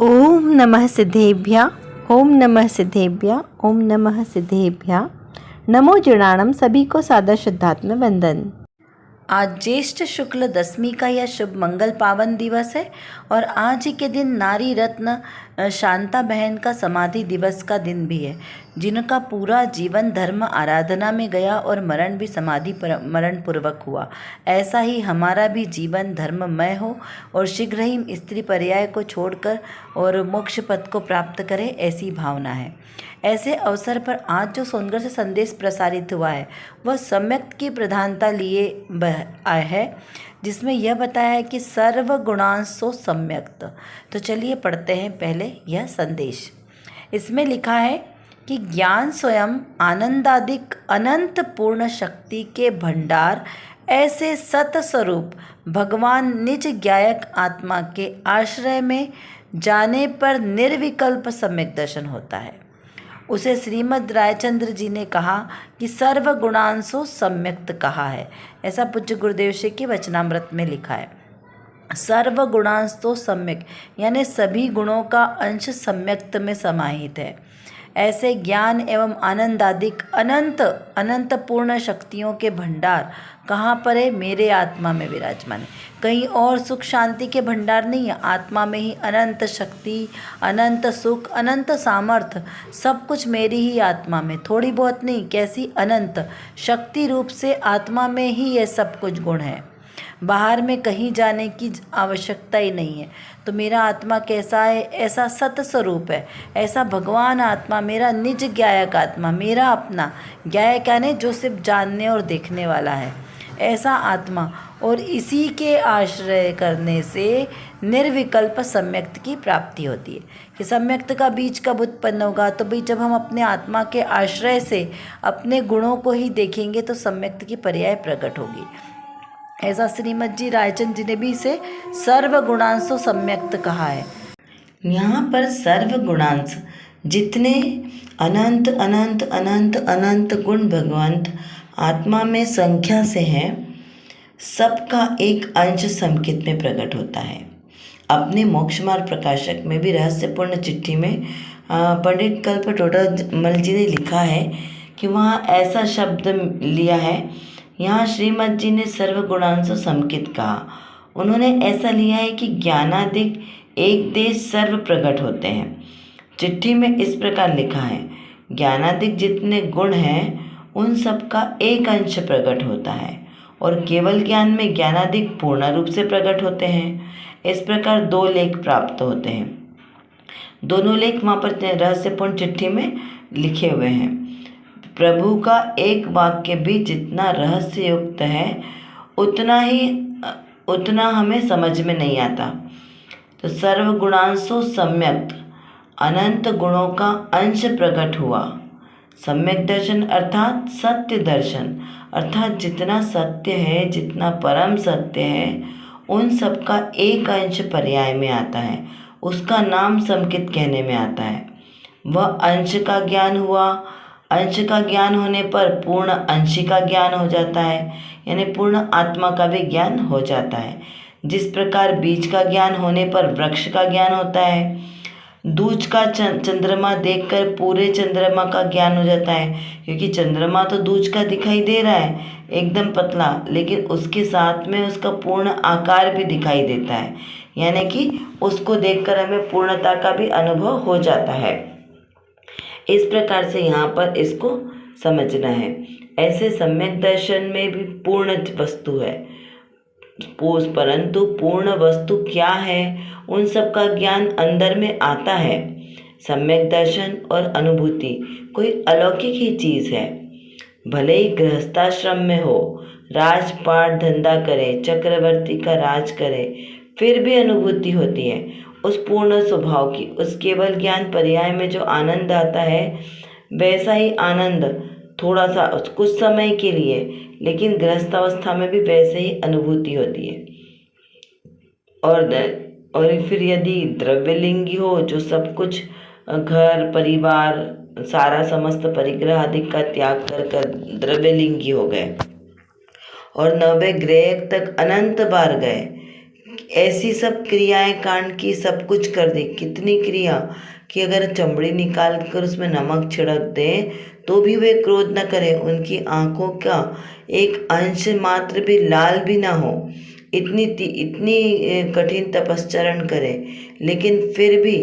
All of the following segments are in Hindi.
ओम नमः सिद्धेभ्यः। ओम नमः सिद्धेभ्यः। ओम नमः सिद्धेभ्यः। नमो जीर्णानम। सभी को सादर श्रद्धात्मक वंदन। आज ज्येष्ठ शुक्ल दशमी का यह शुभ मंगल पावन दिवस है और आज ही के दिन नारी रत्न शांता बहन का समाधि दिवस का दिन भी है, जिनका पूरा जीवन धर्म आराधना में गया और मरण भी समाधि मरण पूर्वक हुआ। ऐसा ही हमारा भी जीवन धर्ममय हो और शीघ्र ही स्त्री पर्याय को छोड़कर और मोक्ष पद को प्राप्त करे, ऐसी भावना है। ऐसे अवसर पर आज जो सुंदर से संदेश प्रसारित हुआ है वह सम्यक्त की प्रधानता लिए आया है, जिसमें यह बताया है कि सर्वगुणांशो सम्यक्त। तो चलिए पढ़ते हैं पहले यह संदेश। इसमें लिखा है कि ज्ञान स्वयं आनंदादिक अनंत पूर्ण शक्ति के भंडार ऐसे सत स्वरूप भगवान निज ज्ञायक आत्मा के आश्रय में जाने पर निर्विकल्प सम्यक दर्शन होता है। उसे श्रीमद् रायचंद्र जी ने कहा कि सर्वगुणांशो सम्यक्त कहा है। ऐसा पूज्य गुरुदेव श्री के वचनामृत में लिखा है। सर्वगुणांश तो सम्यक यानी सभी गुणों का अंश सम्यक्त में समाहित है। ऐसे ज्ञान एवं आनंदादिक अनंत अनंत पूर्ण शक्तियों के भंडार कहाँ पर है? मेरे आत्मा में विराजमान है। कहीं और सुख शांति के भंडार नहीं है, आत्मा में ही अनंत शक्ति, अनंत सुख, अनंत सामर्थ्य, सब कुछ मेरी ही आत्मा में, थोड़ी बहुत नहीं, कैसी अनंत शक्ति रूप से आत्मा में ही ये सब कुछ गुण है। बाहर में कहीं जाने की आवश्यकता ही नहीं है। तो मेरा आत्मा कैसा है? ऐसा सत स्वरूप है, ऐसा भगवान आत्मा, मेरा निज ज्ञायक आत्मा, मेरा अपना ज्ञायक यानी जो सिर्फ जानने और देखने वाला है, ऐसा आत्मा। और इसी के आश्रय करने से निर्विकल्प सम्यक्त की प्राप्ति होती है। कि सम्यक्त का बीज कब उत्पन्न होगा? तो भाई जब हम अपने आत्मा के आश्रय से अपने गुणों को ही देखेंगे तो सम्यक्त की पर्याय प्रकट होगी। ऐसा श्रीमद् जी रायचंद जी ने भी इसे सर्वगुणांशो सम्यक्त कहा है। यहाँ पर सर्वगुणांश जितने अनंत अनंत अनंत अनंत गुण भगवंत आत्मा में संख्या से हैं, सबका एक अंश संकेत में प्रकट होता है। अपने मोक्ष मार्ग प्रकाशक में भी रहस्यपूर्ण चिट्ठी में पंडित कल्प टोडरमल जी ने लिखा है कि वहाँ ऐसा शब्द लिया है। यहाँ श्रीमद् जी ने सर्वगुणांश संकित कहा। उन्होंने ऐसा लिया है कि ज्ञानादिक एक देश सर्व प्रकट होते हैं। चिट्ठी में इस प्रकार लिखा है, ज्ञानादिक जितने गुण हैं उन सब का एक अंश प्रकट होता है और केवल ज्ञान में ज्ञानादिक पूर्ण रूप से प्रकट होते हैं। इस प्रकार दो लेख प्राप्त होते हैं। दोनों लेख वहाँ पर रहस्यपूर्ण चिट्ठी में लिखे हुए हैं। प्रभु का एक वाक्य भी जितना रहस्य युक्त है उतना हमें समझ में नहीं आता। तो सर्वगुणांशो सम्यक्त, अनंत गुणों का अंश प्रकट हुआ। सम्यक दर्शन अर्थात सत्य दर्शन, अर्थात जितना सत्य है, जितना परम सत्य है, उन सब का एक अंश पर्याय में आता है। उसका नाम संकित कहने में आता है। वह अंश का ज्ञान हुआ। अंश का ज्ञान होने पर पूर्ण अंशी का ज्ञान हो जाता है, यानी पूर्ण आत्मा का भी ज्ञान हो जाता है। जिस प्रकार बीज का ज्ञान होने पर वृक्ष का ज्ञान होता है, दूज का चंद्रमा देखकर पूरे चंद्रमा का ज्ञान हो जाता है, क्योंकि चंद्रमा तो दूज का दिखाई दे रहा है एकदम पतला, लेकिन उसके साथ में उसका पूर्ण आकार भी दिखाई देता है, यानी कि उसको देखकर हमें पूर्णता का भी अनुभव हो जाता है। इस प्रकार से यहाँ पर इसको समझना है। ऐसे सम्यक दर्शन में भी पूर्ण वस्तु है, परंतु पूर्ण वस्तु क्या है उन सब का ज्ञान अंदर में आता है। सम्यक दर्शन और अनुभूति कोई अलौकिक ही चीज़ है। भले ही गृहस्थाश्रम में हो, राजपाट धंधा करे, चक्रवर्ती का राज करे, फिर भी अनुभूति होती है उस पूर्ण स्वभाव की। उस केवल ज्ञान पर्याय में जो आनंद आता है, वैसा ही आनंद थोड़ा सा कुछ समय के लिए, लेकिन गृहस्थावस्था में भी वैसे ही अनुभूति होती है। और फिर यदि द्रव्यलिंगी हो, जो सब कुछ घर परिवार सारा समस्त परिग्रह आदि का त्याग कर द्रव्यलिंगी हो गए और 90 ग्रह तक अनंत बार गए, ऐसी सब क्रियाएं कांड की सब कुछ कर दी, कितनी क्रिया कि अगर चमड़ी निकाल कर उसमें नमक छिड़क दें तो भी वे क्रोध न करें, उनकी आंखों का एक अंश मात्र भी लाल भी ना हो, इतनी कठिन तपश्चरण करें, लेकिन फिर भी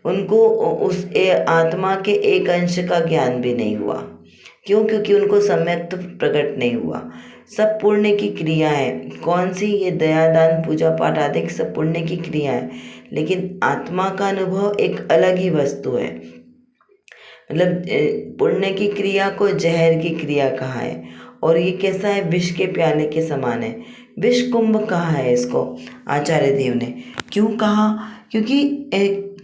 उनको उस आत्मा के एक अंश का ज्ञान भी नहीं हुआ। क्यों? क्योंकि उनको सम्यक प्रकट नहीं हुआ। सब पुण्य की क्रिया है। कौन सी? ये दया दान पूजा पाठ आदि सब पुण्य की क्रिया है, लेकिन आत्मा का अनुभव एक अलग ही वस्तु है। मतलब पुण्य की क्रिया को जहर की क्रिया कहा है, और ये कैसा है? विष के प्याले के समान है। विष कुंभ कहा है इसको आचार्य देव ने। क्यों कहा? क्योंकि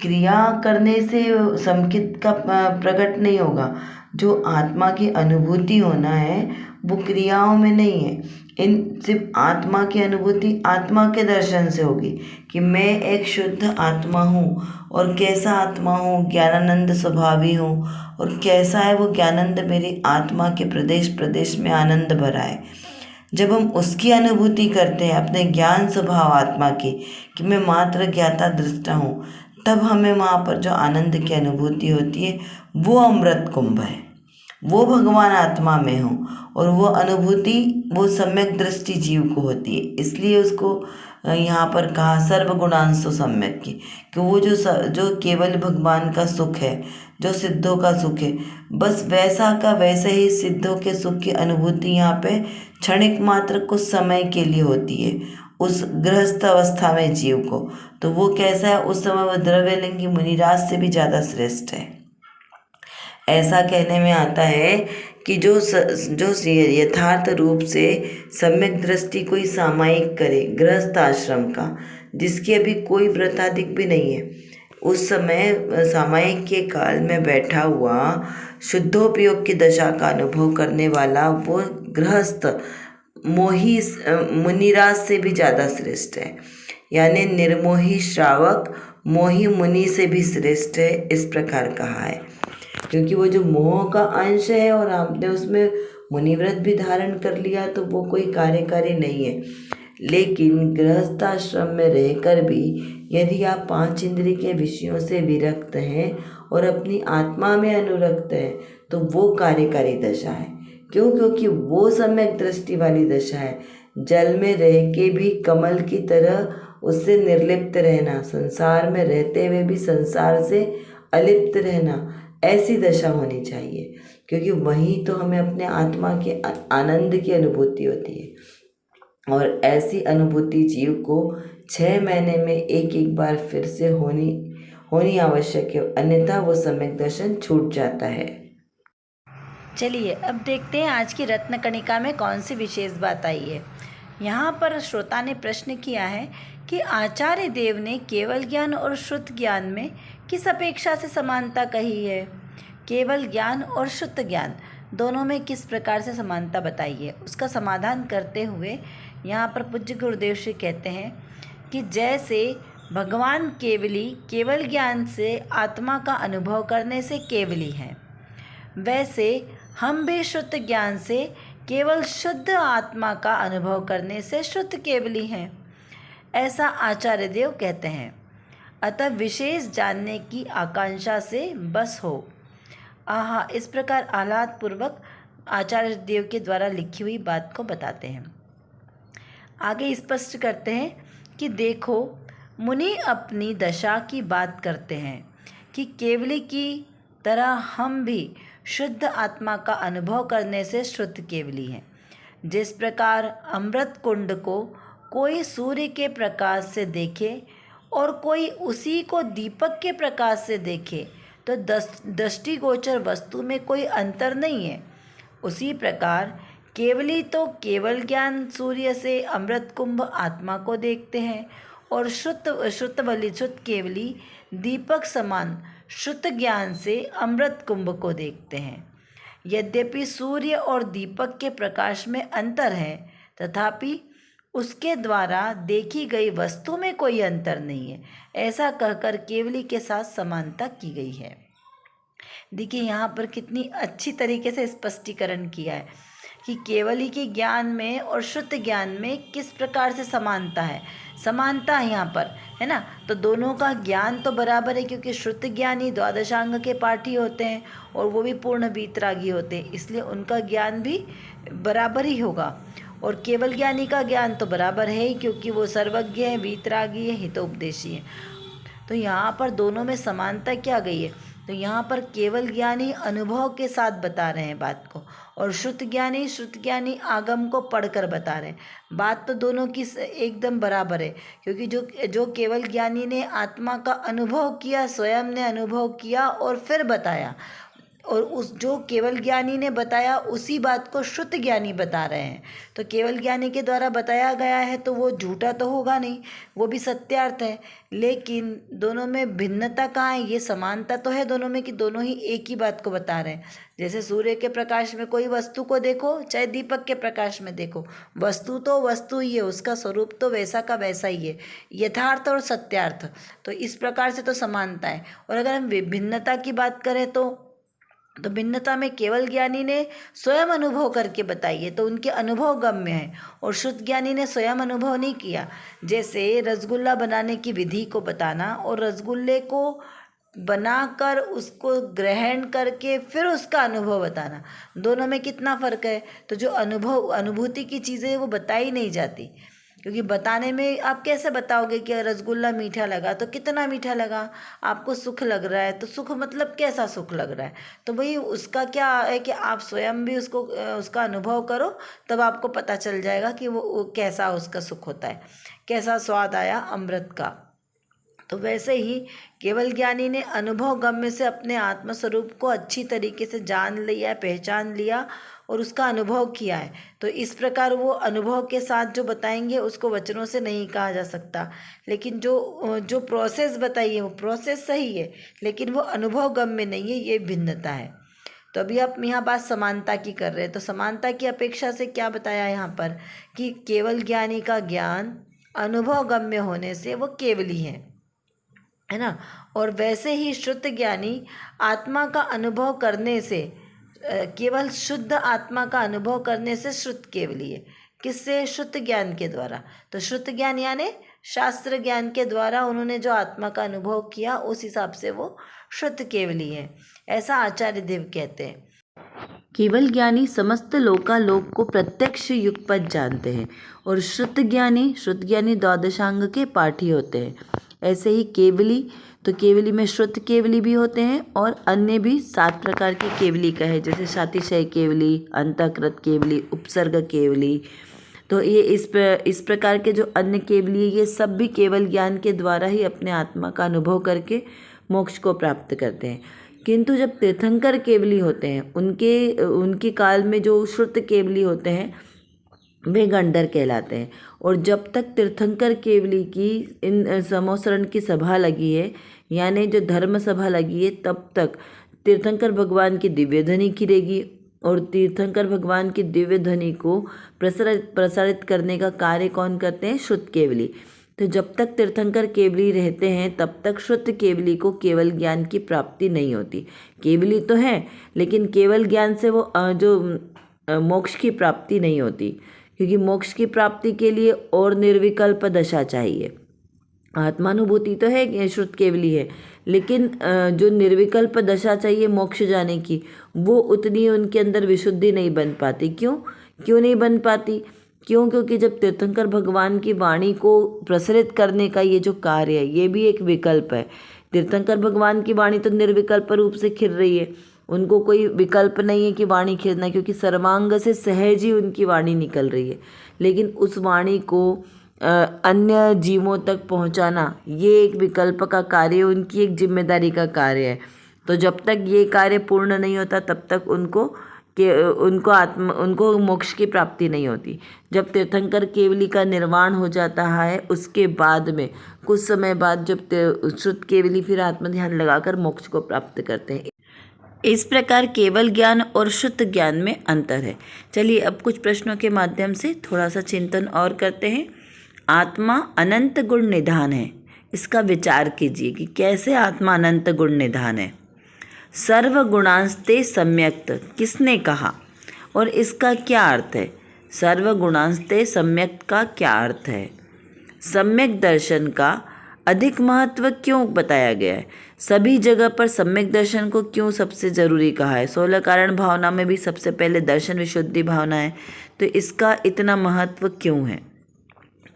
क्रिया करने से समकित का प्रकट नहीं होगा। जो आत्मा की अनुभूति होना है वो क्रियाओं में नहीं है। इन सिर्फ आत्मा की अनुभूति आत्मा के दर्शन से होगी कि मैं एक शुद्ध आत्मा हूँ, और कैसा आत्मा हूँ? ज्ञानानंद स्वभावी हूँ, और कैसा है वो ज्ञानंद? मेरी आत्मा के प्रदेश प्रदेश में आनंद भरा है। जब हम उसकी अनुभूति करते हैं अपने ज्ञान स्वभाव आत्मा की कि मैं मात्र ज्ञाता दृष्टा हूँ, तब हमें वहाँ पर जो आनंद की अनुभूति होती है वो अमृत कुंभ है, वो भगवान आत्मा में हो, और वो अनुभूति वो सम्यक दृष्टि जीव को होती है। इसलिए उसको यहाँ पर कहा सर्वगुणांशो सम्यक की, कि वो जो केवल भगवान का सुख है, जो सिद्धों का सुख है, बस वैसा का वैसे ही सिद्धों के सुख की अनुभूति यहाँ पे क्षणिक मात्र कुछ समय के लिए होती है उस गृहस्थ अवस्था में जीव को। तो वो कैसा है? उस समय वो द्रव्यलिंगी मुनिराज से भी ज़्यादा श्रेष्ठ है। ऐसा कहने में आता है कि जो यथार्थ रूप से सम्यक दृष्टि कोई सामायिक करे गृहस्थ आश्रम का, जिसकी अभी कोई व्रताधिक भी नहीं है, उस समय सामायिक के काल में बैठा हुआ शुद्धोपयोग की दशा का अनुभव करने वाला वो गृहस्थ मोही मुनिराज से भी ज़्यादा श्रेष्ठ है। यानी निर्मोही श्रावक मोही मुनि से भी श्रेष्ठ है, इस प्रकार कहा है। क्योंकि वो जो मोह का अंश है और आपने उसमें मुनिव्रत भी धारण कर लिया तो वो कोई कार्यकारी नहीं है। लेकिन गृहस्थाश्रम में रहकर भी यदि आप 5 इंद्रिय के विषयों से विरक्त हैं और अपनी आत्मा में अनुरक्त हैं तो वो कार्यकारी दशा है। क्यों? क्योंकि वो सम्यक दृष्टि वाली दशा है। जल में रह के भी कमल की तरह उससे निर्लिप्त रहना, संसार में रहते हुए भी संसार से अलिप्त रहना, ऐसी दशा होनी चाहिए, क्योंकि वहीं तो हमें अपने आत्मा के आनंद की अनुभूति होती है। और ऐसी अनुभूति जीव को 6 महीने में एक बार फिर से होनी आवश्यक है, अन्यथा वो सम्यक दर्शन छूट जाता है। चलिए अब देखते हैं आज की रत्न कणिका में कौन सी विशेष बात आई है। यहाँ पर श्रोता ने प्रश्न किया है कि आचार्य देव ने केवल ज्ञान और शुद्ध ज्ञान में किस अपेक्षा से समानता कही है। केवल ज्ञान और शुद्ध ज्ञान दोनों में किस प्रकार से समानता बताई है, उसका समाधान करते हुए यहाँ पर पूज्य गुरुदेव श्री कहते हैं कि जैसे भगवान केवली केवल ज्ञान से आत्मा का अनुभव करने से केवली हैं, वैसे हम भी शुद्ध ज्ञान से केवल शुद्ध आत्मा का अनुभव करने से शुद्ध केवली हैं, ऐसा आचार्य देव कहते हैं। अतः विशेष जानने की आकांक्षा से बस हो। इस प्रकार आह्लाद पूर्वक आचार्य देव के द्वारा लिखी हुई बात को बताते हैं। आगे स्पष्ट करते हैं कि देखो, मुनि अपनी दशा की बात करते हैं कि केवली की तरह हम भी शुद्ध आत्मा का अनुभव करने से शुद्ध केवली हैं। जिस प्रकार अमृत कुंड को कोई सूर्य के प्रकाश से देखे और कोई उसी को दीपक के प्रकाश से देखे तो दृष्टिगोचर वस्तु में कोई अंतर नहीं है, उसी प्रकार केवली तो केवल ज्ञान सूर्य से अमृत कुंभ आत्मा को देखते हैं और शुद्ध केवली दीपक समान शुद्ध ज्ञान से अमृत कुंभ को देखते हैं। यद्यपि सूर्य और दीपक के प्रकाश में अंतर है, तथापि उसके द्वारा देखी गई वस्तु में कोई अंतर नहीं है, ऐसा कहकर केवली के साथ समानता की गई है। देखिए यहाँ पर कितनी अच्छी तरीके से स्पष्टीकरण किया है कि केवली के ज्ञान में और शुद्ध ज्ञान में किस प्रकार से समानता है। समानता है यहाँ पर, है ना। तो दोनों का ज्ञान तो बराबर है, क्योंकि शुद्ध ज्ञानी द्वादशांग के पाठी होते हैं और वो भी पूर्ण वीतरागी होते हैं, इसलिए उनका ज्ञान भी बराबर ही होगा। और केवल ज्ञानी का ज्ञान तो बराबर है ही, क्योंकि वो सर्वज्ञ है, वीतरागी है, हितोपदेशी है। तो यहाँ पर दोनों में समानता क्या गई है, तो यहाँ पर केवल ज्ञानी अनुभव के साथ बता रहे हैं बात को, और शुद्ध ज्ञानी आगम को पढ़कर बता रहे हैं। बात तो दोनों की एकदम बराबर है, क्योंकि जो केवल ज्ञानी ने आत्मा का अनुभव किया, स्वयं ने अनुभव किया और फिर बताया, और उस जो केवल ज्ञानी ने बताया उसी बात को शुद्ध ज्ञानी बता रहे हैं। तो केवल ज्ञानी के द्वारा बताया गया है तो वो झूठा तो होगा नहीं, वो भी सत्यार्थ है। लेकिन दोनों में भिन्नता कहाँ है, ये समानता तो है दोनों में कि दोनों ही एक ही बात को बता रहे हैं। जैसे सूर्य के प्रकाश में कोई वस्तु को देखो, चाहे दीपक के प्रकाश में देखो, वस्तु तो वस्तु ही है, उसका स्वरूप तो वैसा का वैसा ही है, यथार्थ और सत्यार्थ। तो इस प्रकार से तो समानता है। और अगर हम भिन्नता की बात करें तो भिन्नता में केवल ज्ञानी ने स्वयं अनुभव करके बताई है, तो उनके अनुभव गम्य है, और शुद्ध ज्ञानी ने स्वयं अनुभव नहीं किया। जैसे रसगुल्ला बनाने की विधि को बताना और रसगुल्ले को बनाकर उसको ग्रहण करके फिर उसका अनुभव बताना, दोनों में कितना फ़र्क है। तो जो अनुभूति की चीज़ें वो बताई नहीं जाती, क्योंकि बताने में आप कैसे बताओगे कि रसगुल्ला मीठा लगा तो कितना मीठा लगा, आपको सुख लग रहा है तो सुख मतलब कैसा सुख लग रहा है। तो वही उसका क्या है कि आप स्वयं भी उसका अनुभव करो, तब आपको पता चल जाएगा कि वो कैसा उसका सुख होता है, कैसा स्वाद आया अमृत का। तो वैसे ही केवल ज्ञानी ने अनुभव गम्य से अपने आत्मस्वरूप को अच्छी तरीके से जान लिया, पहचान लिया और उसका अनुभव किया है। तो इस प्रकार वो अनुभव के साथ जो बताएंगे उसको वचनों से नहीं कहा जा सकता। लेकिन जो प्रोसेस बताई है वो प्रोसेस सही है, लेकिन वो अनुभव गम्य नहीं है, ये भिन्नता है। तो अभी आप यहाँ बात समानता की कर रहे हैं, तो समानता की अपेक्षा से क्या बताया यहाँ पर कि केवल ज्ञानी का ज्ञान अनुभव गम्य होने से वो केवली है ना। और वैसे ही शुद्ध ज्ञानी आत्मा का अनुभव करने से, केवल शुद्ध आत्मा का अनुभव करने से शुद्ध केवली है। किससे? शुद्ध ज्ञान के द्वारा। तो शुद्ध ज्ञान यानी शास्त्र ज्ञान के द्वारा उन्होंने जो आत्मा का अनुभव किया उस हिसाब से वो शुद्ध केवली है, ऐसा आचार्य देव कहते हैं। केवल ज्ञानी समस्त लोकालोक को प्रत्यक्ष युगपत जानते हैं, और शुद्ध ज्ञानी द्वादशांग के पाठी होते हैं। ऐसे ही केवली, तो केवली में शुद्ध केवली भी होते हैं और अन्य भी 7 प्रकार की केवली का है, जैसे शातिशय केवली, अंतःकृत केवली, उपसर्ग केवली। तो ये इस प्रकार के जो अन्य केवली है, ये सब भी केवल ज्ञान के द्वारा ही अपने आत्मा का अनुभव करके मोक्ष को प्राप्त करते हैं। किंतु जब तीर्थंकर केवली होते हैं, उनके काल में जो श्रुत केवली होते हैं वे गंडर कहलाते हैं। और जब तक तीर्थंकर केवली की इन समोसरण की सभा लगी है, यानी जो धर्म सभा लगी है, तब तक तीर्थंकर भगवान की दिव्य ध्वनि खिलेगी, और तीर्थंकर भगवान की दिव्य ध्वनि को प्रसारित करने का कार्य कौन करते हैं? शुद्ध केवली। तो जब तक तीर्थंकर केवली रहते हैं तब तक शुद्ध केवली को केवल ज्ञान की प्राप्ति नहीं होती। केवली तो है, लेकिन केवल ज्ञान से वो जो मोक्ष की प्राप्ति नहीं होती, क्योंकि मोक्ष की प्राप्ति के लिए और निर्विकल्प दशा चाहिए। आत्मानुभूति तो है कि शुद्ध केवली है, लेकिन जो निर्विकल्प दशा चाहिए मोक्ष जाने की, वो उतनी उनके अंदर विशुद्धि नहीं बन पाती। क्यों नहीं बन पाती? क्योंकि जब तीर्थंकर भगवान की वाणी को प्रसारित करने का ये जो कार्य है, ये भी एक विकल्प है। तीर्थंकर भगवान की वाणी तो निर्विकल्प रूप से खिल रही है, उनको कोई विकल्प नहीं है कि वाणी खिलना, क्योंकि सर्वांग से सहज ही उनकी वाणी निकल रही है। लेकिन उस वाणी को अन्य जीवों तक पहुंचाना, ये एक विकल्प का कार्य, उनकी एक जिम्मेदारी का कार्य है। तो जब तक ये कार्य पूर्ण नहीं होता तब तक उनको मोक्ष की प्राप्ति नहीं होती। जब तीर्थंकर केवली का निर्वाण हो जाता है, उसके बाद में कुछ समय बाद जब शुद्ध केवली फिर आत्मध्यान लगाकर मोक्ष को प्राप्त करते हैं। इस प्रकार केवल ज्ञान और शुद्ध ज्ञान में अंतर है। चलिए अब कुछ प्रश्नों के माध्यम से थोड़ा सा चिंतन और करते हैं। आत्मा अनंत गुण निधान है, इसका विचार कीजिए कि कैसे आत्मा अनंत गुण निधान है। सर्व गुणांस्ते सम्यक्त किसने कहा? और इसका क्या अर्थ है? सर्वगुणांस्ते सम्यक का क्या अर्थ है? सम्यक दर्शन का अधिक महत्व क्यों बताया गया है? सभी जगह पर सम्यक दर्शन को क्यों सबसे ज़रूरी कहा है? 16 कारण भावना में भी सबसे पहले दर्शन विशुद्धि भावना है, तो इसका इतना महत्व क्यों है?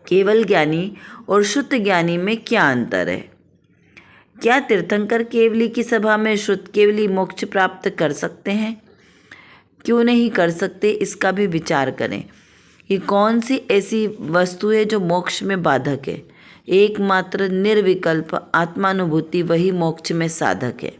केवल ज्ञानी और शुद्ध ज्ञानी में क्या अंतर है? क्या तीर्थंकर केवली की सभा में शुद्ध केवली मोक्ष प्राप्त कर सकते हैं? क्यों नहीं कर सकते, इसका भी विचार करें। ये कौन सी ऐसी वस्तु है जो मोक्ष में बाधक है? एकमात्र निर्विकल्प आत्मानुभूति वही मोक्ष में साधक है,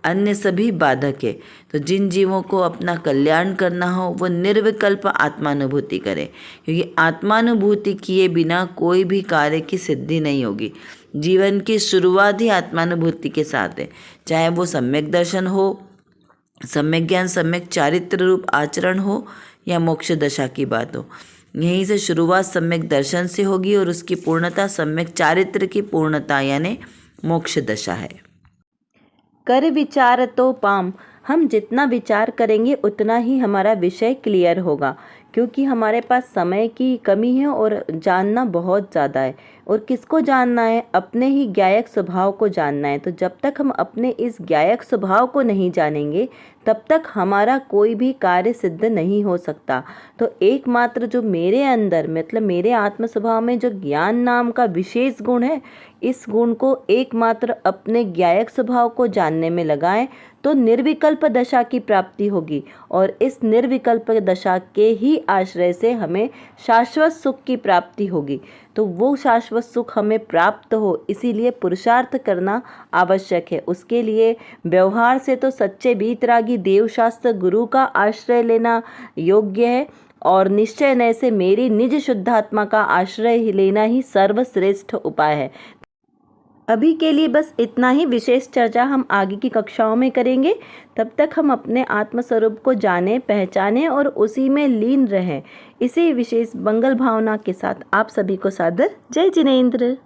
अन्य सभी बाधक है। तो जिन जीवों को अपना कल्याण करना हो वो निर्विकल्प आत्मानुभूति करें, क्योंकि आत्मानुभूति किए बिना कोई भी कार्य की सिद्धि नहीं होगी। जीवन की शुरुआत ही आत्मानुभूति के साथ है, चाहे वो सम्यक दर्शन हो, सम्यक ज्ञान, सम्यक चारित्र रूप आचरण हो या मोक्ष दशा की बात हो। यहीं से शुरुआत सम्यक दर्शन से होगी और उसकी पूर्णता सम्यक चारित्र की पूर्णता यानी मोक्ष दशा है। कर विचार तो पाम, हम जितना विचार करेंगे उतना ही हमारा विषय क्लियर होगा, क्योंकि हमारे पास समय की कमी है और जानना बहुत ज़्यादा है। और किसको जानना है? अपने ही ज्ञायक स्वभाव को जानना है। तो जब तक हम अपने इस ज्ञायक स्वभाव को नहीं जानेंगे तब तक हमारा कोई भी कार्य सिद्ध नहीं हो सकता। तो एकमात्र जो मेरे अंदर मतलब मेरे आत्म स्वभाव में जो ज्ञान नाम का विशेष गुण है, इस गुण को एकमात्र अपने ज्ञायक स्वभाव को जानने में लगाएं तो निर्विकल्प दशा की प्राप्ति होगी। और इस निर्विकल्प दशा के ही आश्रय से हमें शाश्वत सुख की प्राप्ति होगी। तो वो शाश्वत सुख हमें प्राप्त हो, इसीलिए पुरुषार्थ करना आवश्यक है। उसके लिए व्यवहार से तो सच्चे वीतरागी देवशास्त्र गुरु का आश्रय लेना योग्य है, और निश्चय नय से मेरी निज शुद्धात्मा का आश्रय लेना ही सर्वश्रेष्ठ उपाय है। अभी के लिए बस इतना ही। विशेष चर्चा हम आगे की कक्षाओं में करेंगे। तब तक हम अपने आत्मस्वरूप को जानें, पहचानें और उसी में लीन रहें। इसी विशेष मंगल भावना के साथ आप सभी को सादर जय जिनेंद्र।